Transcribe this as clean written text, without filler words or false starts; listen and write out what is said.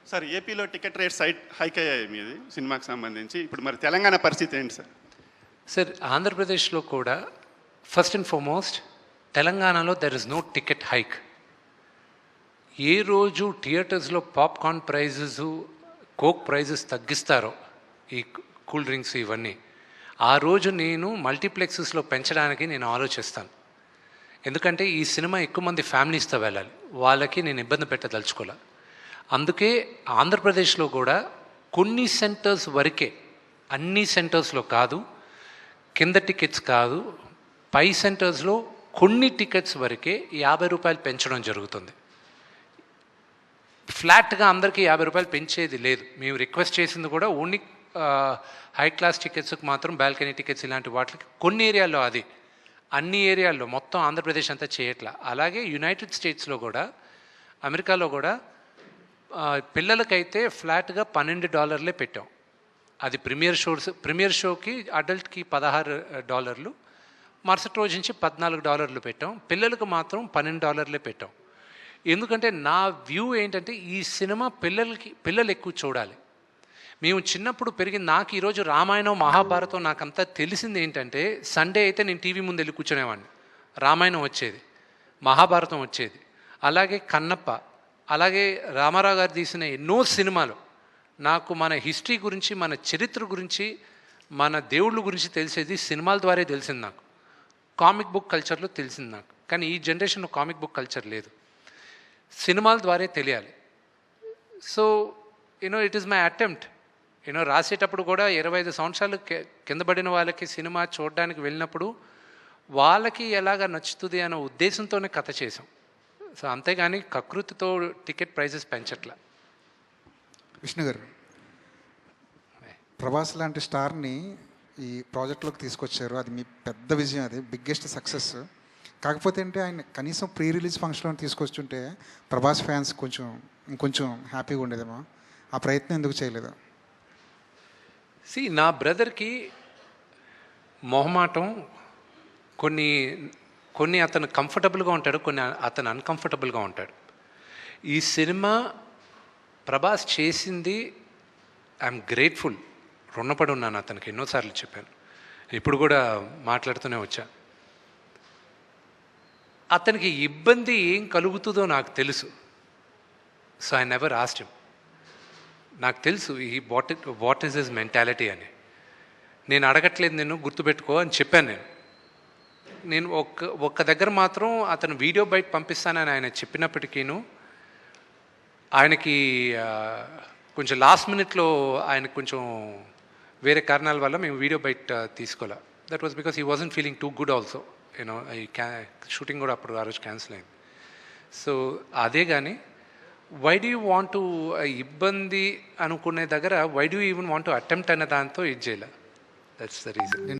Sir ఏపీలో ticket rates hike అయ్యాయి మీది సినిమాకి సంబంధించి. ఇప్పుడు మరి తెలంగాణ పరిస్థితి ఏంటి సార్? సార్ ఆంధ్రప్రదేశ్లో కూడా ఫస్ట్ అండ్ ఫార్మోస్ట్ తెలంగాణలో there is no ticket hike. ఏ రోజు థియేటర్స్లో పాప్కార్న్ ప్రైజెస్, కోక్ ప్రైజెస్ తగ్గిస్తారో, ఈ కూల్ డ్రింక్స్ ఇవన్నీ, ఆ రోజు నేను మల్టీప్లెక్సెస్లో పెంచడానికి నేను ఆలోచిస్తాను. ఎందుకంటే ఈ సినిమా ఎక్కువ మంది ఫ్యామిలీస్తో వెళ్ళాలి, వాళ్ళకి నేను ఇబ్బంది పెట్టదలుచుకోలే. అందుకే ఆంధ్రప్రదేశ్లో కూడా కొన్ని సెంటర్స్ వరకే, అన్ని సెంటర్స్లో కాదు, కింద టికెట్స్ కాదు, పై సెంటర్స్లో కొన్ని టికెట్స్ వరకే 50 రూపాయలు పెంచడం జరుగుతుంది. ఫ్లాట్గా అందరికీ 50 రూపాయలు పెంచేది లేదు. మేము రిక్వెస్ట్ చేసింది కూడా ఓన్లీ హై క్లాస్ టికెట్స్కి మాత్రం, బాల్కనీ టికెట్స్ ఇలాంటి వాటికి కొన్ని ఏరియాల్లో, అది అన్ని ఏరియాల్లో, మొత్తం ఆంధ్రప్రదేశ్ అంతా చేయట్లా. అలాగే యునైటెడ్ స్టేట్స్లో కూడా, అమెరికాలో కూడా పిల్లలకైతే ఫ్లాట్గా $12 పెట్టాం. అది ప్రీమియర్ షోకి అడల్ట్కి $16, మరుసటి రోజు నుంచి $14 పెట్టాం. పిల్లలకు మాత్రం $12 పెట్టాం. ఎందుకంటే నా వ్యూ ఏంటంటే ఈ సినిమా పిల్లలు ఎక్కువ చూడాలి. మేము చిన్నప్పుడు పెరిగింది, నాకు ఈరోజు రామాయణం మహాభారతం నాకంతా తెలిసింది ఏంటంటే, సండే అయితే నేను టీవీ ముందు వెళ్ళి కూర్చునేవాడిని, రామాయణం వచ్చేది, మహాభారతం వచ్చేది, అలాగే కన్నప్ప, అలాగే రామారావు గారు తీసిన ఎన్నో సినిమాలు. నాకు మన హిస్టరీ గురించి, మన చరిత్ర గురించి, మన దేవుళ్ళ గురించి తెలిసేది సినిమాల ద్వారా తెలిసింది. నాకు కామిక్ బుక్ కల్చర్లో తెలిసింది నాకు. కానీ ఈ జనరేషన్లో కామిక్ బుక్ కల్చర్ లేదు, సినిమాల ద్వారా తెలియాలి. So it is my attempt. రాసేటప్పుడు కూడా 25 సంవత్సరాలు కింద పడిన వాళ్ళకి సినిమా చూడడానికి వెళ్ళినప్పుడు వాళ్ళకి ఎలాగ నచ్చుతుంది అనే ఉద్దేశంతోనే కథ చేసాం. సో అంతేగాని కకృతితో టికెట్ ప్రైజెస్ పెంచట్లా. విష్ణు గారు, ప్రభాస్ లాంటి స్టార్ని ఈ ప్రాజెక్ట్లోకి తీసుకొచ్చారు, అది మీ పెద్ద విజయం, అది బిగ్గెస్ట్ సక్సెస్. కాకపోతే అంటే ఆయన కనీసం ప్రీ రిలీజ్ ఫంక్షన్లో తీసుకొచ్చుంటే ప్రభాస్ ఫ్యాన్స్ ఇంకొంచెం హ్యాపీగా ఉండేదేమో. ఆ ప్రయత్నం ఎందుకు చేయలేదు? నా బ్రదర్కి మొహమాటం, కొన్ని అతను కంఫర్టబుల్గా ఉంటాడు, కొన్ని అతను అన్కంఫర్టబుల్గా ఉంటాడు. ఈ సినిమా ప్రభాస్ చేసింది, ఐఎమ్ గ్రేట్ఫుల్, రుణపడి ఉన్నాను అతనికి. ఎన్నోసార్లు చెప్పాను, ఇప్పుడు కూడా మాట్లాడుతూనే వచ్చా. అతనికి ఇబ్బంది ఏం కలుగుతుందో నాకు తెలుసు. So I never asked him. నాకు తెలుసు వాట్ ఈస్ హిస్ మెంటాలిటీ అని. నేను అడగట్లేదు, నేను గుర్తుపెట్టుకో అని చెప్పాను. నేను ఒక్క దగ్గర మాత్రం అతను వీడియో బయట పంపిస్తానని ఆయన చెప్పినప్పటికీను, ఆయనకి కొంచెం లాస్ట్ మినిట్లో ఆయనకు కొంచెం వేరే కారణాల వల్ల మేము వీడియో బయట తీసుకోలే. That was because he wasn't feeling too good also. ఈ షూటింగ్ కూడా అప్పుడు ఆ రోజు క్యాన్సిల్ అయింది. సో అదే కానీ why do you want to, ఇబ్బంది అనుకునే దగ్గర why do you even want to attempt అనే దాంతో ఇది చేయలే. That's the reason.